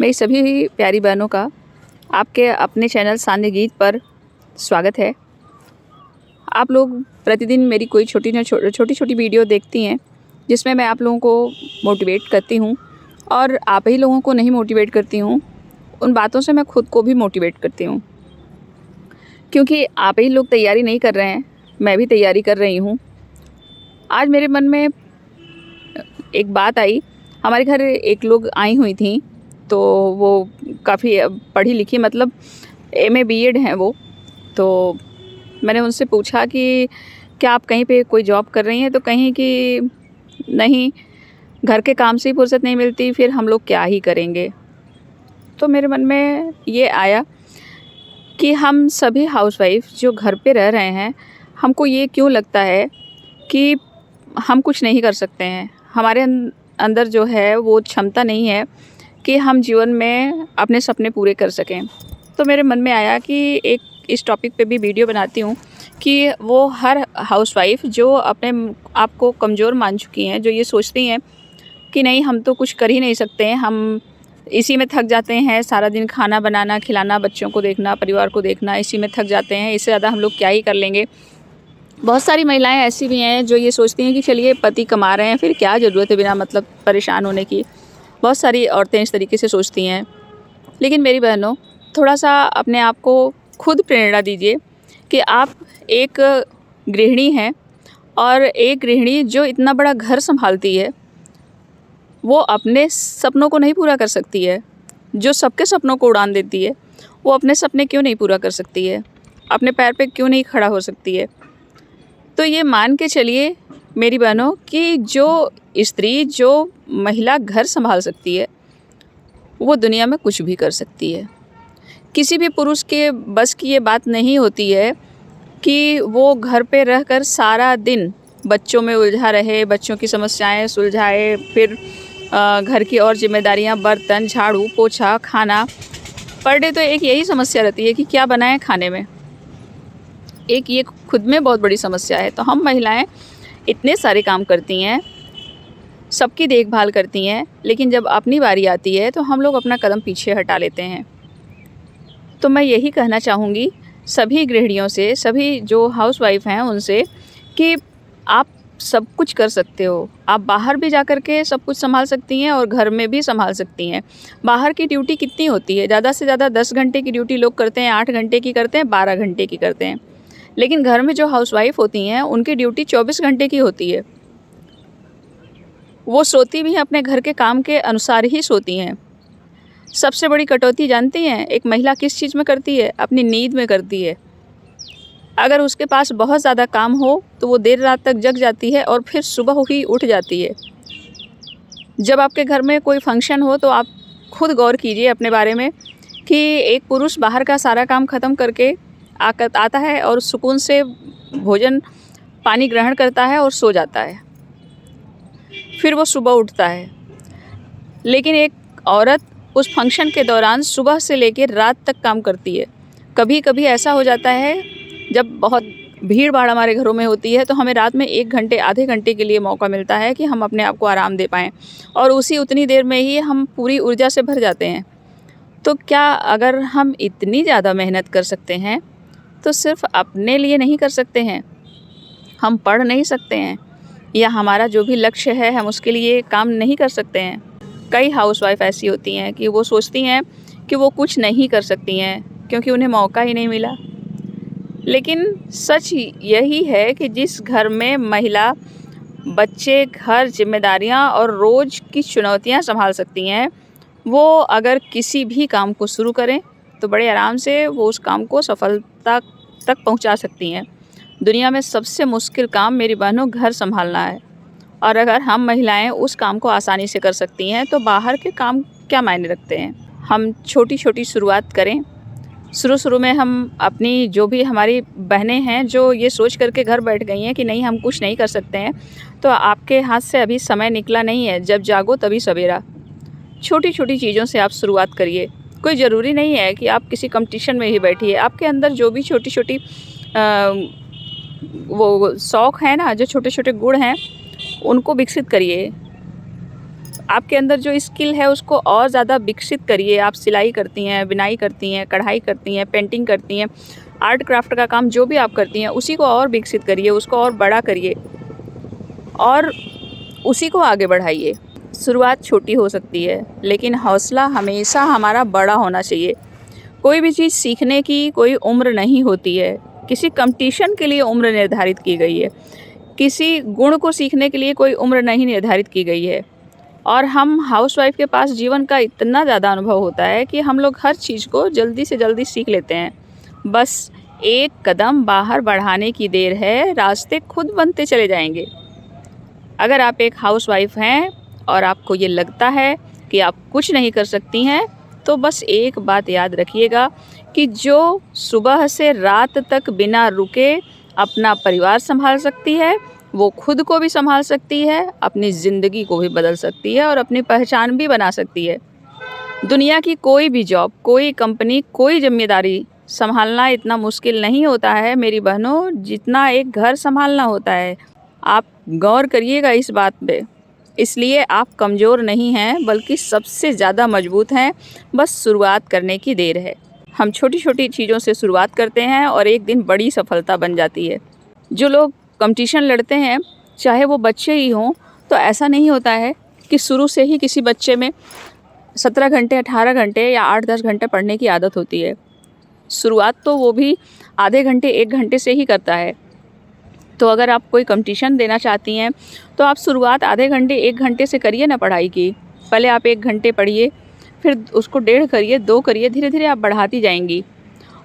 मेरी सभी प्यारी बहनों का आपके अपने चैनल सान्ध्य गीत पर स्वागत है। आप लोग प्रतिदिन मेरी कोई छोटी वीडियो देखती हैं जिसमें मैं आप लोगों को मोटिवेट करती हूँ और आप ही लोगों को नहीं मोटिवेट करती हूँ, उन बातों से मैं खुद को भी मोटिवेट करती हूँ। क्योंकि आप ही लोग तैयारी नहीं कर रहे हैं, मैं भी तैयारी कर रही हूँ। आज मेरे मन में एक बात आई। हमारे घर एक लोग आई हुई थी, तो वो काफ़ी पढ़ी लिखी, मतलब एमए बीएड हैं वो। तो मैंने उनसे पूछा कि क्या आप कहीं पे कोई जॉब कर रही हैं? तो कहीं कि नहीं, घर के काम से ही फुर्सत नहीं मिलती, फिर हम लोग क्या ही करेंगे। तो मेरे मन में ये आया कि हम सभी हाउसवाइफ जो घर पे रह रहे हैं, हमको ये क्यों लगता है कि हम कुछ नहीं कर सकते हैं। हमारे अंदर जो है वो क्षमता नहीं है कि हम जीवन में अपने सपने पूरे कर सकें। तो मेरे मन में आया कि एक इस टॉपिक पे भी वीडियो बनाती हूँ कि वो हर हाउसवाइफ जो अपने आप को कमज़ोर मान चुकी हैं, जो ये सोचती हैं कि नहीं हम तो कुछ कर ही नहीं सकते हैं, हम इसी में थक जाते हैं, सारा दिन खाना बनाना, खिलाना, बच्चों को देखना, परिवार को देखना, इसी में थक जाते हैं, इससे ज़्यादा हम लोग क्या ही कर लेंगे। बहुत सारी महिलाएं ऐसी भी हैं जो ये सोचती हैं कि चलिए पति कमा रहे हैं, फिर क्या ज़रूरत है बिना मतलब परेशान होने की। बहुत सारी औरतें इस तरीके से सोचती हैं। लेकिन मेरी बहनों, थोड़ा सा अपने आप को खुद प्रेरणा दीजिए कि आप एक गृहिणी हैं, और एक गृहिणी जो इतना बड़ा घर संभालती है, वो अपने सपनों को नहीं पूरा कर सकती है। जो सबके सपनों को उड़ान देती है, वो अपने सपने क्यों नहीं पूरा कर सकती है? अपने पैर पे क्यों नहीं खड़ा हो सकती है? तो ये मान के चलिए मेरी बहनों कि जो स्त्री, जो महिला घर संभाल सकती है, वो दुनिया में कुछ भी कर सकती है। किसी भी पुरुष के बस की ये बात नहीं होती है कि वो घर पे रहकर सारा दिन बच्चों में उलझा रहे, बच्चों की समस्याएं सुलझाए, फिर घर की और जिम्मेदारियां, बर्तन, झाड़ू, पोछा, खाना। पर डे तो एक यही समस्या रहती है कि क्या बनाएं खाने में। एक ये खुद में बहुत बड़ी समस्या है। तो हम महिलाएं इतने सारे काम करती हैं, सबकी देखभाल करती हैं, लेकिन जब अपनी बारी आती है तो हम लोग अपना कदम पीछे हटा लेते हैं। तो मैं यही कहना चाहूँगी सभी गृहिणियों से, सभी जो हाउसवाइफ हैं उनसे, कि आप सब कुछ कर सकते हो। आप बाहर भी जा कर के सब कुछ संभाल सकती हैं और घर में भी संभाल सकती हैं। बाहर की ड्यूटी कितनी होती है? ज़्यादा से ज़्यादा 10 घंटे की ड्यूटी लोग करते हैं, 8 घंटे की करते हैं, 12 घंटे की करते हैं। लेकिन घर में जो हाउसवाइफ होती हैं उनकी ड्यूटी 24 घंटे की होती है। वो सोती भी हैं अपने घर के काम के अनुसार ही सोती हैं। सबसे बड़ी कटौती जानती हैं एक महिला किस चीज़ में करती है? अपनी नींद में करती है। अगर उसके पास बहुत ज़्यादा काम हो तो वो देर रात तक जग जाती है और फिर सुबह ही उठ जाती है। जब आपके घर में कोई फंक्शन हो तो आप खुद गौर कीजिए अपने बारे में कि एक पुरुष बाहर का सारा काम ख़त्म करके आता है और सुकून से भोजन पानी ग्रहण करता है और सो जाता है, फिर वो सुबह उठता है। लेकिन एक औरत उस फंक्शन के दौरान सुबह से लेकर रात तक काम करती है। कभी कभी ऐसा हो जाता है जब बहुत भीड़ भाड़ हमारे घरों में होती है तो हमें रात में 1 घंटे, आधे घंटे के लिए मौका मिलता है कि हम अपने आप को आराम दे पाएँ, और उसी उतनी देर में ही हम पूरी ऊर्जा से भर जाते हैं। तो क्या अगर हम इतनी ज़्यादा मेहनत कर सकते हैं तो सिर्फ अपने लिए नहीं कर सकते हैं? हम पढ़ नहीं सकते हैं, या हमारा जो भी लक्ष्य है हम उसके लिए काम नहीं कर सकते हैं? कई हाउसवाइफ ऐसी होती हैं कि वो सोचती हैं कि वो कुछ नहीं कर सकती हैं क्योंकि उन्हें मौका ही नहीं मिला। लेकिन सच यही है कि जिस घर में महिला बच्चे, घर, जिम्मेदारियां और रोज़ की चुनौतियां संभाल सकती हैं, वो अगर किसी भी काम को शुरू करें तो बड़े आराम से वो उस काम को सफलता तक पहुंचा सकती हैं। दुनिया में सबसे मुश्किल काम मेरी बहनों घर संभालना है, और अगर हम महिलाएं उस काम को आसानी से कर सकती हैं तो बाहर के काम क्या मायने रखते हैं। हम छोटी छोटी शुरुआत करें। शुरू में हम अपनी जो भी हमारी बहनें हैं जो ये सोच करके घर बैठ गई हैं कि नहीं हम कुछ नहीं कर सकते हैं, तो आपके हाथ से अभी समय निकला नहीं है। जब जागो तभी सवेरा। छोटी छोटी चीज़ों से आप शुरुआत करिए। कोई ज़रूरी नहीं है कि आप किसी कंपटीशन में ही बैठिए। आपके अंदर जो भी छोटी छोटी वो शौक़ है ना, जो छोटे छोटे गुण हैं, उनको विकसित करिए। आपके अंदर जो स्किल है उसको और ज़्यादा विकसित करिए। आप सिलाई करती हैं, बुनाई करती हैं, कढ़ाई करती हैं, पेंटिंग करती हैं, आर्ट क्राफ्ट का काम जो भी आप करती हैं उसी को और विकसित करिए, उसको और बड़ा करिए और उसी को आगे बढ़ाइए। शुरुआत छोटी हो सकती है लेकिन हौसला हमेशा हमारा बड़ा होना चाहिए। कोई भी चीज़ सीखने की कोई उम्र नहीं होती है। किसी कंपटीशन के लिए उम्र निर्धारित की गई है, किसी गुण को सीखने के लिए कोई उम्र नहीं निर्धारित की गई है। और हम हाउसवाइफ के पास जीवन का इतना ज़्यादा अनुभव होता है कि हम लोग हर चीज़ को जल्दी से जल्दी सीख लेते हैं। बस एक कदम बाहर बढ़ाने की देर है, रास्ते खुद बनते चले जाएंगे। अगर आप एक हाउसवाइफ हैं और आपको ये लगता है कि आप कुछ नहीं कर सकती हैं, तो बस एक बात याद रखिएगा कि जो सुबह से रात तक बिना रुके अपना परिवार संभाल सकती है, वो खुद को भी संभाल सकती है, अपनी ज़िंदगी को भी बदल सकती है और अपनी पहचान भी बना सकती है। दुनिया की कोई भी जॉब, कोई कंपनी, कोई जिम्मेदारी संभालना इतना मुश्किल नहीं होता है मेरी बहनों, जितना एक घर संभालना होता है। आप गौर करिएगा इस बात पे। इसलिए आप कमज़ोर नहीं हैं बल्कि सबसे ज़्यादा मजबूत हैं, बस शुरुआत करने की देर है। हम छोटी छोटी चीज़ों से शुरुआत करते हैं और एक दिन बड़ी सफलता बन जाती है। जो लोग कंपटीशन लड़ते हैं, चाहे वो बच्चे ही हों, तो ऐसा नहीं होता है कि शुरू से ही किसी बच्चे में 17 घंटे, 18 घंटे या 8-10 घंटे पढ़ने की आदत होती है। शुरुआत तो वो भी आधे घंटे, 1 घंटे से ही करता है। तो अगर आप कोई कंपटीशन देना चाहती हैं तो आप शुरुआत आधे घंटे, 1 घंटे से करिए ना पढ़ाई की। पहले आप 1 घंटे पढ़िए, फिर उसको 1.5 करिए, 2 करिए, धीरे धीरे आप बढ़ाती जाएंगी।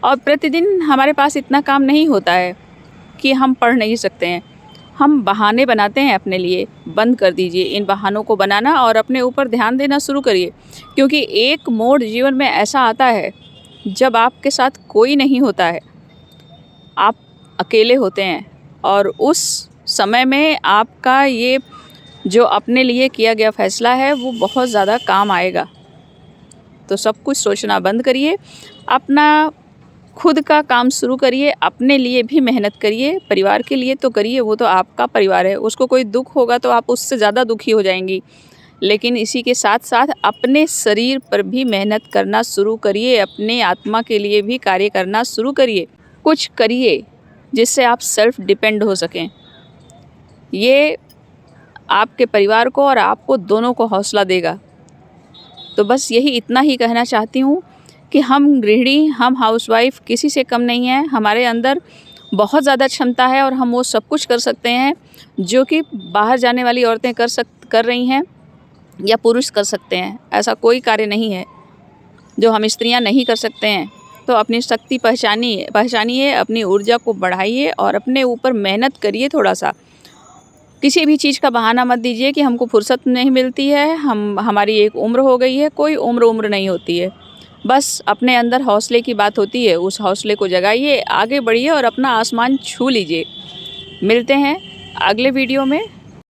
और प्रतिदिन हमारे पास इतना काम नहीं होता है कि हम पढ़ नहीं सकते हैं। हम बहाने बनाते हैं अपने लिए। बंद कर दीजिए इन बहानों को बनाना और अपने ऊपर ध्यान देना शुरू करिए, क्योंकि एक मोड़ जीवन में ऐसा आता है जब आपके साथ कोई नहीं होता है, आप अकेले होते हैं और उस समय में आपका ये जो अपने लिए किया गया फैसला है वो बहुत ज़्यादा काम आएगा। तो सब कुछ सोचना बंद करिए, अपना खुद का काम शुरू करिए, अपने लिए भी मेहनत करिए, परिवार के लिए तो करिए, वो तो आपका परिवार है। उसको कोई दुख होगा तो आप उससे ज़्यादा दुखी हो जाएंगी। लेकिन इसी के साथ साथ अपने शरीर पर भी मेहनत करना शुरू करिए, अपने आत्मा के लिए भी कार्य करना शुरू करिए। कुछ करिए जिससे आप सेल्फ डिपेंड हो सकें। ये आपके परिवार को और आपको दोनों को हौसला देगा। तो बस यही इतना ही कहना चाहती हूँ कि हम गृहिणी, हम हाउसवाइफ किसी से कम नहीं हैं। हमारे अंदर बहुत ज़्यादा क्षमता है और हम वो सब कुछ कर सकते हैं जो कि बाहर जाने वाली औरतें कर रही हैं या पुरुष कर सकते हैं। ऐसा कोई कार्य नहीं है जो हम स्त्रियां नहीं कर सकते हैं। तो अपनी शक्ति पहचानिए, अपनी ऊर्जा को बढ़ाइए और अपने ऊपर मेहनत करिए थोड़ा सा। किसी भी चीज़ का बहाना मत दीजिए कि हमको फुर्सत नहीं मिलती है, हमारी एक उम्र हो गई है। कोई उम्र नहीं होती है, बस अपने अंदर हौसले की बात होती है। उस हौसले को जगाइए, आगे बढ़िए और अपना आसमान छू लीजिए। मिलते हैं अगले वीडियो में।